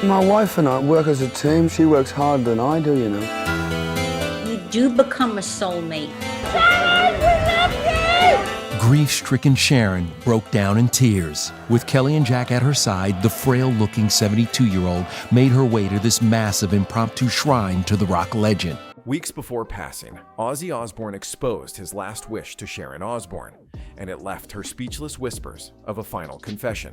My wife and I work as a team. She works harder than I do, you know. You do become a soulmate. Grief-stricken Sharon broke down in tears. With Kelly and Jack at her side, the frail-looking 72-year-old made her way to this massive impromptu shrine to the rock legend. Weeks before passing, Ozzy Osbourne exposed his last wish to Sharon Osbourne, and it left her speechless whispers of a final confession.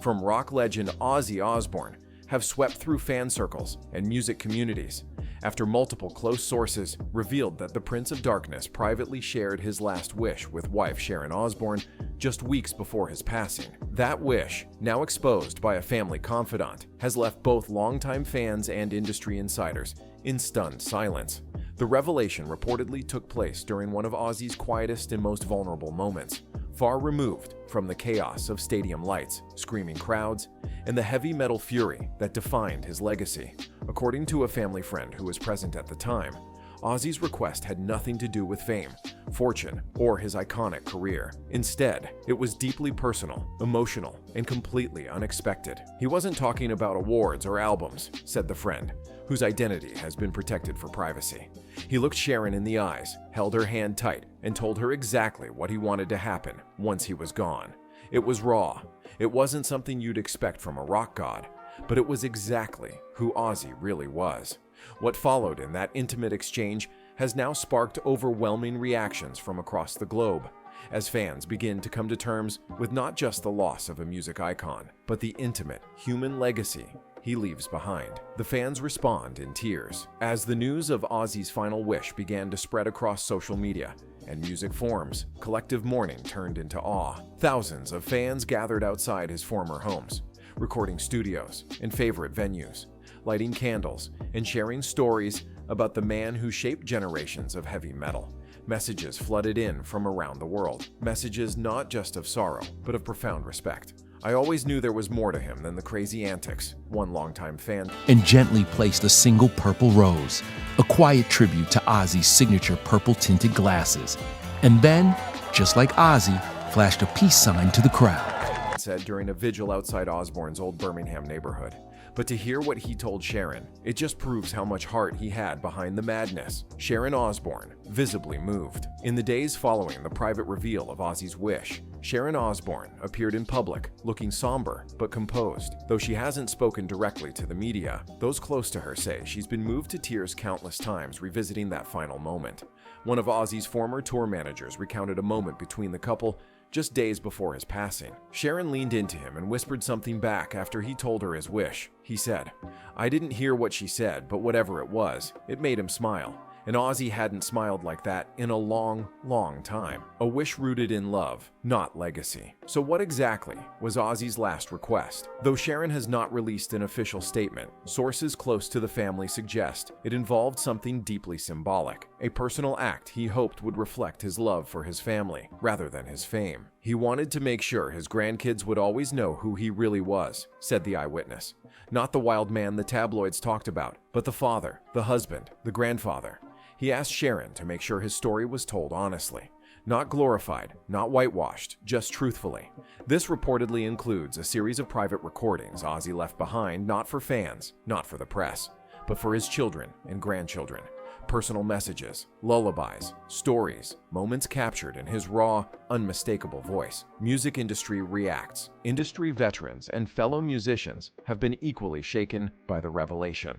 From rock legend Ozzy Osbourne have swept through fan circles and music communities after multiple close sources revealed that the Prince of Darkness privately shared his last wish with wife Sharon Osbourne just weeks before his passing. That wish, now exposed by a family confidant, has left both longtime fans and industry insiders in stunned silence. The revelation reportedly took place during one of Ozzy's quietest and most vulnerable moments, far removed from the chaos of stadium lights, screaming crowds, and the heavy metal fury that defined his legacy. According to a family friend who was present at the time, Ozzy's request had nothing to do with fame, fortune, or his iconic career. Instead, it was deeply personal, emotional, and completely unexpected. He wasn't talking about awards or albums, said the friend, whose identity has been protected for privacy. He looked Sharon in the eyes, held her hand tight, and told her exactly what he wanted to happen once he was gone. It was raw. It wasn't something you'd expect from a rock god, but it was exactly who Ozzy really was. What followed in that intimate exchange has now sparked overwhelming reactions from across the globe, as fans begin to come to terms with not just the loss of a music icon, but the intimate human legacy he leaves behind. The fans respond in tears. As the news of Ozzy's final wish began to spread across social media and music forums, collective mourning turned into awe. Thousands of fans gathered outside his former homes, recording studios and favorite venues, lighting candles and sharing stories about the man who shaped generations of heavy metal. Messages flooded in from around the world, messages not just of sorrow, but of profound respect. I always knew there was more to him than the crazy antics, one longtime fan. And gently placed a single purple rose, a quiet tribute to Ozzy's signature purple-tinted glasses. And then, just like Ozzy, flashed a peace sign to the crowd. Said during a vigil outside Osbourne's old Birmingham neighborhood. But to hear what he told Sharon, it just proves how much heart he had behind the madness. Sharon Osbourne, visibly moved. In the days following the private reveal of Ozzy's wish, Sharon Osbourne appeared in public, looking somber but composed. Though she hasn't spoken directly to the media, those close to her say she's been moved to tears countless times revisiting that final moment. One of Ozzy's former tour managers recounted a moment between the couple just days before his passing. Sharon leaned into him and whispered something back after he told her his wish. He said, "I didn't hear what she said, but whatever it was, it made him smile. And Ozzy hadn't smiled like that in a long, long time. A wish rooted in love, not legacy." So what exactly was Ozzy's last request? Though Sharon has not released an official statement, sources close to the family suggest it involved something deeply symbolic, a personal act he hoped would reflect his love for his family, rather than his fame. He wanted to make sure his grandkids would always know who he really was, said the eyewitness. Not the wild man the tabloids talked about, but the father, the husband, the grandfather. He asked Sharon to make sure his story was told honestly. Not glorified, not whitewashed, just truthfully. This reportedly includes a series of private recordings Ozzy left behind not for fans, not for the press, but for his children and grandchildren. Personal messages, lullabies, stories, moments captured in his raw, unmistakable voice. Music industry reacts. Industry veterans and fellow musicians have been equally shaken by the revelation.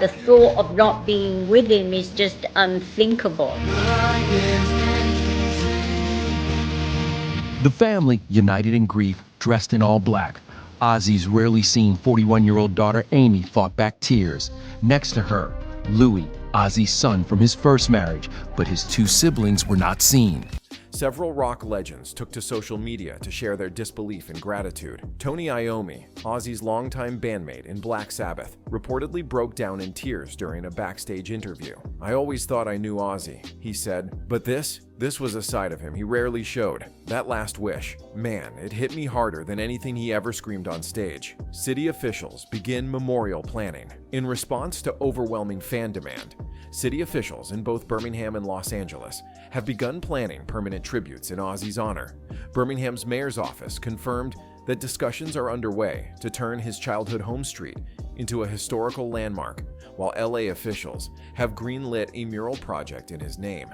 The thought of not being with him is just unthinkable. The family, united in grief, dressed in all black. Ozzy's rarely seen 41-year-old daughter Amy fought back tears. Next to her, Louis, Ozzy's son from his first marriage, but his two siblings were not seen. Several rock legends took to social media to share their disbelief and gratitude. Tony Iommi, Ozzy's longtime bandmate in Black Sabbath, reportedly broke down in tears during a backstage interview. "I always thought I knew Ozzy," he said, "but this was a side of him he rarely showed. That last wish, man, it hit me harder than anything he ever screamed on stage." City officials begin memorial planning. In response to overwhelming fan demand, city officials in both Birmingham and Los Angeles have begun planning permanent tributes in Ozzy's honor. Birmingham's mayor's office confirmed that discussions are underway to turn his childhood home street into a historical landmark, while LA officials have greenlit a mural project in his name.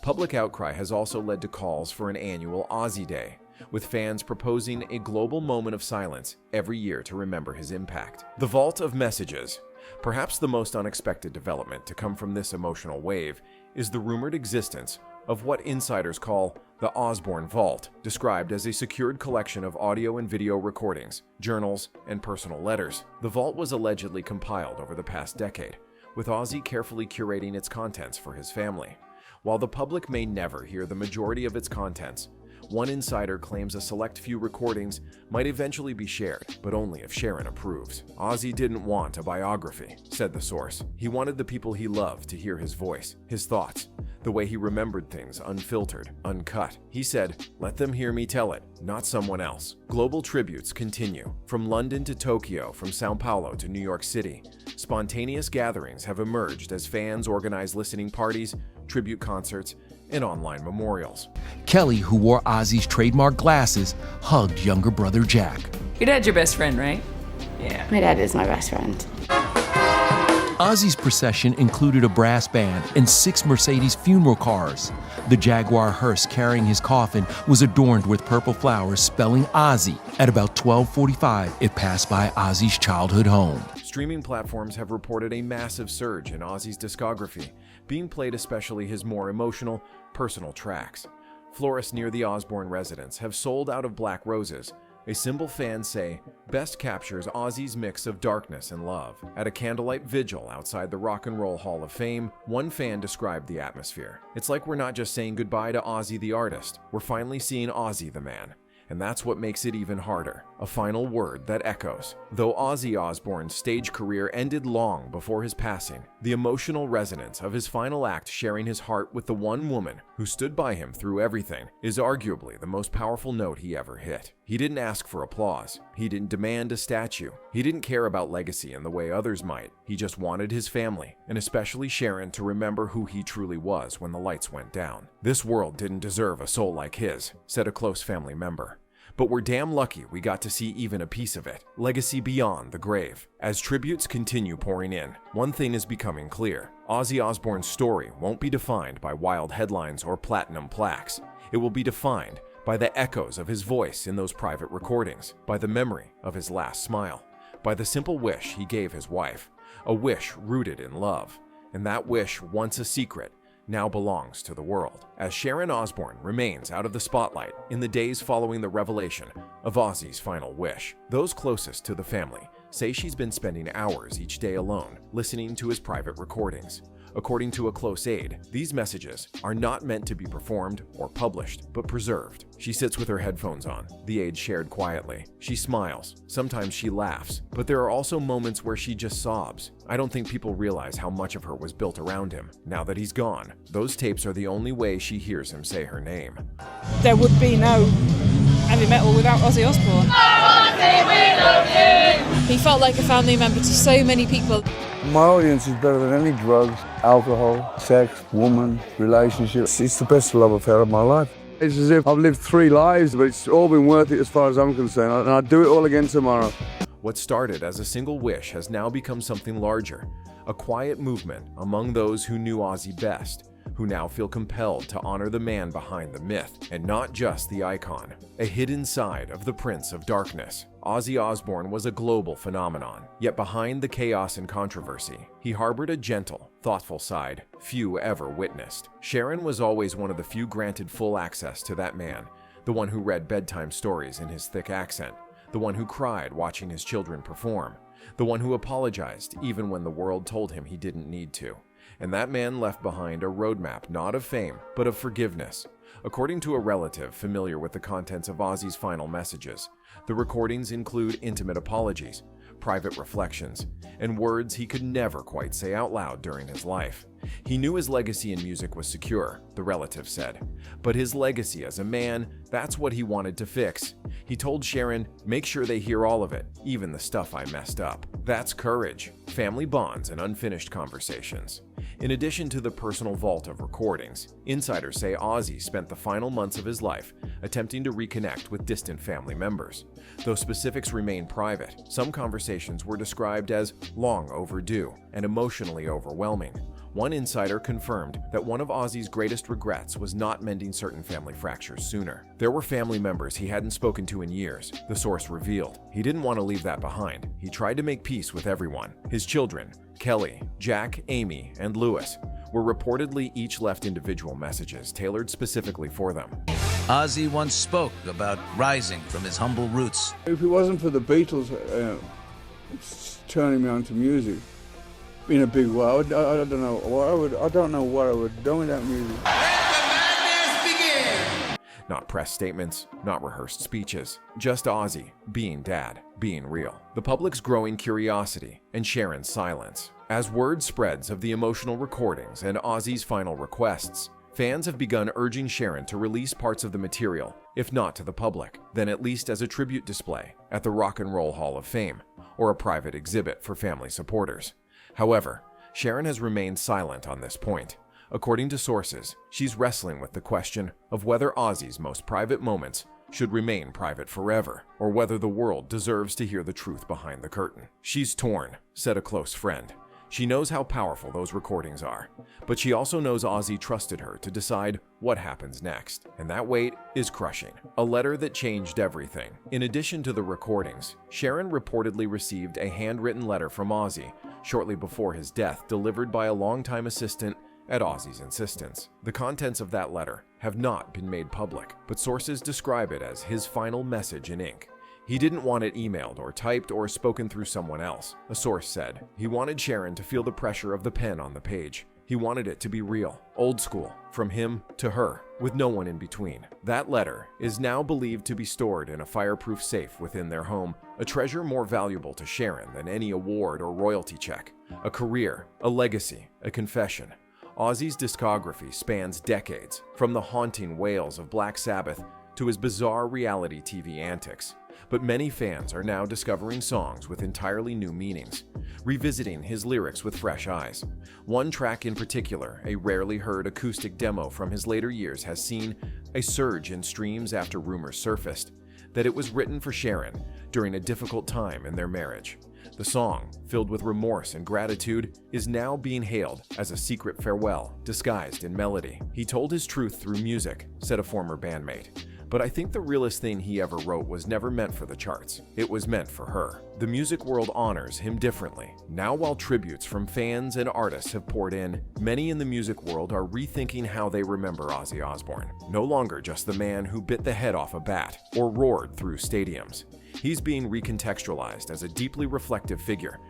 Public outcry has also led to calls for an annual Ozzy Day, with fans proposing a global moment of silence every year to remember his impact. The Vault of Messages. Perhaps the most unexpected development to come from this emotional wave is the rumored existence of what insiders call the Osbourne Vault, described as a secured collection of audio and video recordings, journals, and personal letters. The vault was allegedly compiled over the past decade, with Ozzy carefully curating its contents for his family. While the public may never hear the majority of its contents, one insider claims a select few recordings might eventually be shared, but only if Sharon approves. Ozzy didn't want a biography, said the source. He wanted the people he loved to hear his voice, his thoughts, the way he remembered things unfiltered, uncut. He said, "Let them hear me tell it, not someone else." Global tributes continue. From London to Tokyo, from Sao Paulo to New York City, spontaneous gatherings have emerged as fans organize listening parties, tribute concerts, and online memorials. Kelly, who wore Ozzy's trademark glasses, hugged younger brother Jack. Your dad's your best friend, right? Yeah. My dad is my best friend. Ozzy's procession included a brass band and 6 Mercedes funeral cars. The Jaguar hearse carrying his coffin was adorned with purple flowers spelling Ozzy. At about 12:45, it passed by Ozzy's childhood home. Streaming platforms have reported a massive surge in Ozzy's discography, being played especially his more emotional, personal tracks. Florists near the Osbourne residence have sold out of black roses, a symbol fans say best captures Ozzy's mix of darkness and love. At a candlelight vigil outside the Rock and Roll Hall of Fame, one fan described the atmosphere. "It's like we're not just saying goodbye to Ozzy the artist, we're finally seeing Ozzy the man. And that's what makes it even harder. A final word that echoes. Though Ozzy Osbourne's stage career ended long before his passing, the emotional resonance of his final act sharing his heart with the one woman who stood by him through everything is arguably the most powerful note he ever hit. He didn't ask for applause. He didn't demand a statue. He didn't care about legacy in the way others might. He just wanted his family, and especially Sharon, to remember who he truly was when the lights went down. This world didn't deserve a soul like his," said a close family member. "But we're damn lucky we got to see even a piece of it. Legacy beyond the grave." As tributes continue pouring in, one thing is becoming clear. Ozzy Osbourne's story won't be defined by wild headlines or platinum plaques. It will be defined by the echoes of his voice in those private recordings, by the memory of his last smile, by the simple wish he gave his wife, a wish rooted in love. And that wish, once a secret, now belongs to the world. As Sharon Osbourne remains out of the spotlight in the days following the revelation of Ozzy's final wish, those closest to the family say she's been spending hours each day alone, listening to his private recordings. According to a close aide, these messages are not meant to be performed or published, but preserved. She sits with her headphones on, the aide shared quietly. She smiles. Sometimes she laughs, but there are also moments where she just sobs. "I don't think people realize how much of her was built around him. Now that he's gone, those tapes are the only way she hears him say her name." There would be no heavy metal without Ozzy Osbourne. He felt like a family member to so many people. My audience is better than any drugs, alcohol, sex, woman, relationships. It's the best love affair of my life. It's as if I've lived 3 lives, but it's all been worth it as far as I'm concerned, and I'd do it all again tomorrow. What started as a single wish has now become something larger, a quiet movement among those who knew Ozzy best, who now feel compelled to honor the man behind the myth, and not just the icon. A hidden side of the Prince of Darkness. Ozzy Osbourne was a global phenomenon, yet behind the chaos and controversy, he harbored a gentle, thoughtful side few ever witnessed. Sharon was always one of the few granted full access to that man, the one who read bedtime stories in his thick accent, the one who cried watching his children perform, the one who apologized even when the world told him he didn't need to. And that man left behind a roadmap not of fame, but of forgiveness. According to a relative familiar with the contents of Ozzy's final messages, the recordings include intimate apologies, private reflections, and words he could never quite say out loud during his life. He knew his legacy in music was secure, the relative said, but his legacy as a man, that's what he wanted to fix. He told Sharon, "Make sure they hear all of it, even the stuff I messed up." That's courage, family bonds, and unfinished conversations. In addition to the personal vault of recordings, insiders say Ozzy spent the final months of his life attempting to reconnect with distant family members. Though specifics remain private, some conversations were described as long overdue and emotionally overwhelming. One insider confirmed that one of Ozzy's greatest regrets was not mending certain family fractures sooner. There were family members he hadn't spoken to in years, the source revealed. He didn't want to leave that behind. He tried to make peace with everyone. His children, Kelly, Jack, Amy, and Lewis, were reportedly each left individual messages tailored specifically for them. Ozzy once spoke about rising from his humble roots. If it wasn't for the Beatles turning me on to music in a big way, I don't know what I would do without music. Not press statements, not rehearsed speeches, just Ozzy, being dad, being real. The public's growing curiosity and Sharon's silence. As word spreads of the emotional recordings and Ozzy's final requests, fans have begun urging Sharon to release parts of the material, if not to the public, then at least as a tribute display at the Rock and Roll Hall of Fame, or a private exhibit for family supporters. However, Sharon has remained silent on this point. According to sources, she's wrestling with the question of whether Ozzy's most private moments should remain private forever, or whether the world deserves to hear the truth behind the curtain. She's torn, said a close friend. She knows how powerful those recordings are, but she also knows Ozzy trusted her to decide what happens next, and that weight is crushing. A letter that changed everything. In addition to the recordings, Sharon reportedly received a handwritten letter from Ozzy shortly before his death, delivered by a longtime assistant at Ozzy's insistence. The contents of that letter have not been made public, but sources describe it as his final message in ink. He didn't want it emailed or typed or spoken through someone else. A source said he wanted Sharon to feel the pressure of the pen on the page. He wanted it to be real, old school, from him to her, with no one in between. That letter is now believed to be stored in a fireproof safe within their home, a treasure more valuable to Sharon than any award or royalty check. A career, a legacy, a confession. Ozzy's discography spans decades, from the haunting wails of Black Sabbath to his bizarre reality TV antics. But many fans are now discovering songs with entirely new meanings, revisiting his lyrics with fresh eyes. One track in particular, a rarely heard acoustic demo from his later years, has seen a surge in streams after rumors surfaced that it was written for Sharon during a difficult time in their marriage. The song, filled with remorse and gratitude, is now being hailed as a secret farewell disguised in melody. He told his truth through music, said a former bandmate. But I think the realest thing he ever wrote was never meant for the charts. It was meant for her. The music world honors him differently. Now, while tributes from fans and artists have poured in, many in the music world are rethinking how they remember Ozzy Osbourne. No longer just the man who bit the head off a bat or roared through stadiums. He's being recontextualized as a deeply reflective figure.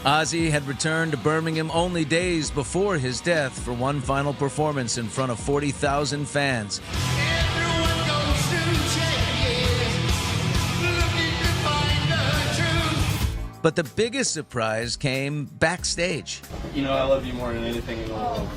Ozzy had returned to Birmingham only days before his death for one final performance in front of 40,000 fans. But the biggest surprise came backstage. You know I love you more than anything in the world.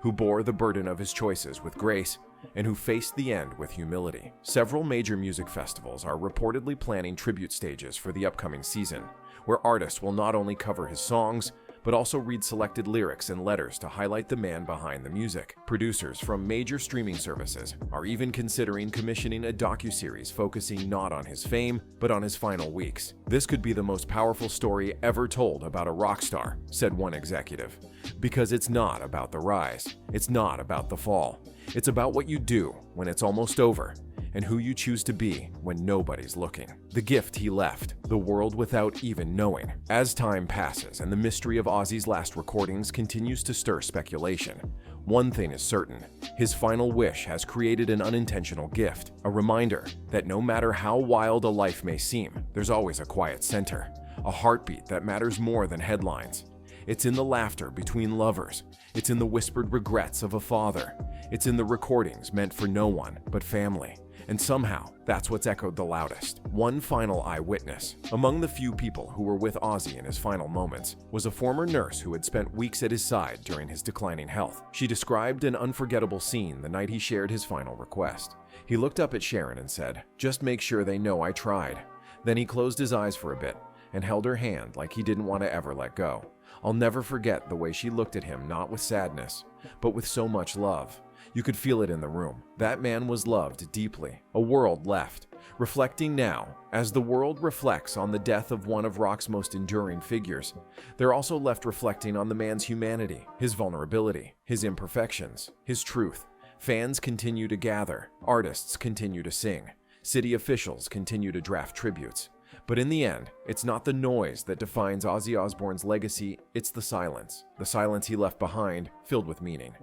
Who bore the burden of his choices with grace and who faced the end with humility. Several major music festivals are reportedly planning tribute stages for the upcoming season, where artists will not only cover his songs, but also read selected lyrics and letters to highlight the man behind the music. Producers from major streaming services are even considering commissioning a docuseries focusing not on his fame, but on his final weeks. This could be the most powerful story ever told about a rock star, said one executive. Because it's not about the rise, it's not about the fall. It's about what you do when it's almost over, and who you choose to be when nobody's looking. The gift he left, the world without even knowing. As time passes and the mystery of Ozzy's last recordings continues to stir speculation, one thing is certain: his final wish has created an unintentional gift, a reminder that no matter how wild a life may seem, there's always a quiet center, a heartbeat that matters more than headlines. It's in the laughter between lovers. It's in the whispered regrets of a father. It's in the recordings meant for no one but family. And somehow, that's what's echoed the loudest. One final eyewitness, among the few people who were with Ozzy in his final moments, was a former nurse who had spent weeks at his side during his declining health. She described an unforgettable scene the night he shared his final request. He looked up at Sharon and said, "Just make sure they know I tried." Then he closed his eyes for a bit, and held her hand like he didn't want to ever let go. I'll never forget the way she looked at him, not with sadness, but with so much love. You could feel it in the room. That man was loved deeply. A world left. Reflecting now, as the world reflects on the death of one of rock's most enduring figures, they're also left reflecting on the man's humanity, his vulnerability, his imperfections, his truth. Fans continue to gather. Artists continue to sing. City officials continue to draft tributes. But in the end, it's not the noise that defines Ozzy Osbourne's legacy, it's the silence he left behind, filled with meaning.